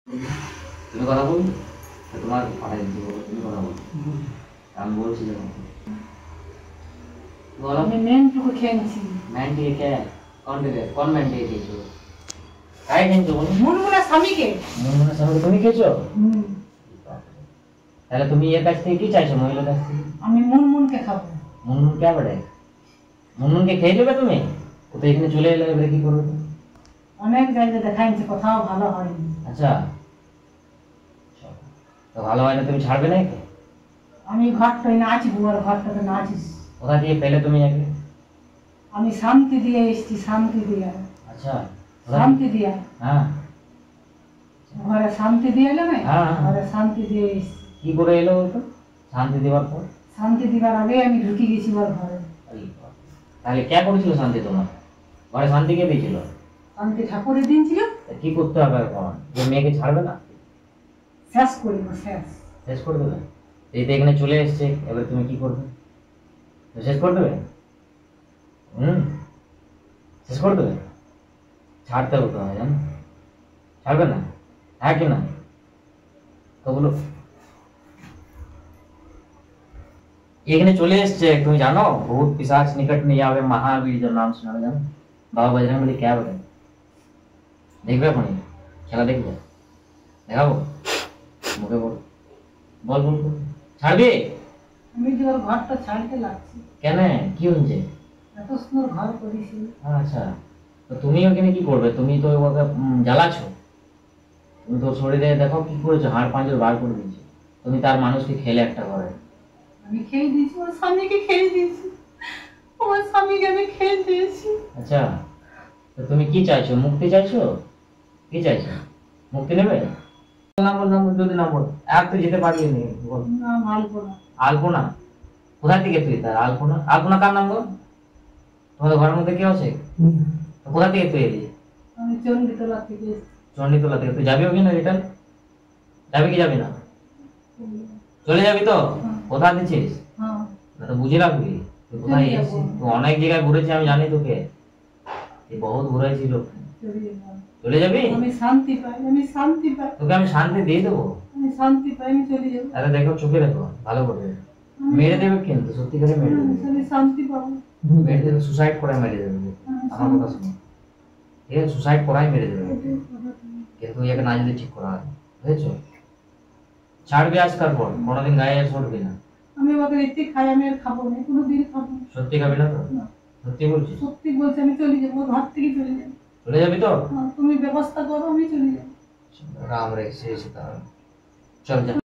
তুমি কথা বলবে, তোমার পাঠাই দিচ্ছি, বলো তুমি কথা বলো। আমি বলছি যখন বলো। আমি মেনটুকু খেয়েছি। ম্যান্ডিকে কে কোন দিকে কোন ম্যান্ডিকে খেয়েছো? কাই খেয়েছো বলো? মুনমুনা স্বামীকে। মুনমুনের সঙ্গে তুমি খেয়েছো? তাহলে তুমি এর কাছ থেকে কি চাইছো মহিলার কাছ থেকে? আমি মুনমুনকে খাবো। মুনমুন কে বলে? মুনমুনকে খেয়ে দেবে তুমি? ও তো এখানে চলে এলে, এবারে কি করবে? অনেক জায়গায় দেখাইছে, কোথাও ভালো হয়নি। আচ্ছা, তো ভালো হয় না, তুমি ছাড়বে না একে? আমি ঘরটায় নাচবো, আর ঘরটাতে নাচিস। কোথা দিয়ে পেলে তুমি একে? আমি শান্তি দিয়ে এসেছি, শান্তি দিয়া। আচ্ছা, শান্তি দিয়া। হ্যাঁ, ঘরে শান্তি দিয়ে এলো না, হ্যাঁ। ঘরে শান্তি দিয়ে এসেছি। কি করে এলো বলতো শান্তি দেওয়ার পর? শান্তি দিবার আগে আমি ঢুকে গেছি ওর ঘরে। তাহলে কে করেছিল শান্তি তোমার ঘরে? শান্তি কে দিয়েছিল? শান্তি ঠাকুরের দিন ছিল। কি করতে হবে এখন? যে মেয়েকে ছাড়বে না? শেষ করিব, শেষ। শেষ করে দেবে? এই তো এখানে চলে এসছে, এবার তুমি কি করবে? শেষ করে দেবে? শেষ করে দেবে? ছাড়তে হবে তোমায়, জানো? ছাড়বে না? হ্যাঁ কি না? তো বলো। এখানে চলে এসছে, তুমি জানো ভূত पिशाच निकट नहीं आवे, महावीर जो नाम सुना জানো? বাবা বজরংবলী কে বলে? দেখবে এখন খেলা দেখবে? দেখাবো? মুখে বল, বল বল বল। ছাড়বি? আমি যে ওর ঘরটা ছাড়তে লাগছি। কেন? কি হয়েছে? এত সুন্দর ঘর করেছি। আচ্ছা, তো তুমি ওখানে কি করবে? তুমি তো ওকে জ্বালাছো। তুমি তোর শরীরে দেখো কি করেছো, হাড় পাঁজর বার করে দিয়েছো। তুমি তার মানুষকে খেলে একটা ঘরে। আমি খেয়ে দিয়েছি, ওর স্বামীকে খেয়ে দিয়েছি। আমার স্বামীকে আমি খেয়ে দিয়েছি। আচ্ছা, তো তুমি কি চাইছো? মুক্তি চাইছো? কি চাইছো? মুক্তি নেবে? নাম বল, নাম বল, যদি নাম বল। আর তুই যেতে পারবি না, বল। না, আলপনা। আলপনা? কোথা থেকে তুই? তার আলপনা? আলপনা কার নাম বল? তোমাদের ঘরের মধ্যে কেউ আছে? তো কোথা থেকে তুই এলি? আমি চণ্ডীতলা থেকে এসেছি। চণ্ডীতলা থেকে। তুই যাবি ওখানে রিটার্ন? যাবি কি যাবি না? চলে যাবি তো? কোথা দিচ্ছিস? হ্যাঁ। তো বুঝে রাখবি তুই কোথায় এসেছিস। তুই অনেক জায়গায় ঘুরেছি, আমি জানি তোকে, তুই বহুত ঘুরেছিল। চলে যাবি? আমি শান্তি পাই, আমি শান্তি পাই। তোকে আমি শান্তি দিয়ে দেবো। আমি শান্তি পাই, আমি চলে যাবো। আরে দেখো, চোখে দেখো, ভালো করে মেরে দেবে কিন্তু, সত্যি করে মেরে দেবে। আমি শান্তি পাবো। মেরে দেবে, সুসাইড করে মেরে দেবে। আমার কথা শোনো, ঠিক আছে? সুসাইড করাই মেরে দেবে কিন্তু একে না যদি ঠিক করা হয়, বুঝেছো? ছাড়বি আজকাল পর, কোনোদিন গায়ে ছড়বি না। আমি ওকে এতে খাই, আমি আর খাবো না, কোনোদিন খাবো না। সত্যি খাবি না তো? সত্যি বলছিস? সত্যি বলছি, আমি চলে যাবো, ওর ঘর থেকে চলে যাবো। চলে যাবি তো? তুমি ব্যবস্থা করো, আমি চলে যাবো। রাম রে, সে সীতারাম। চল যা।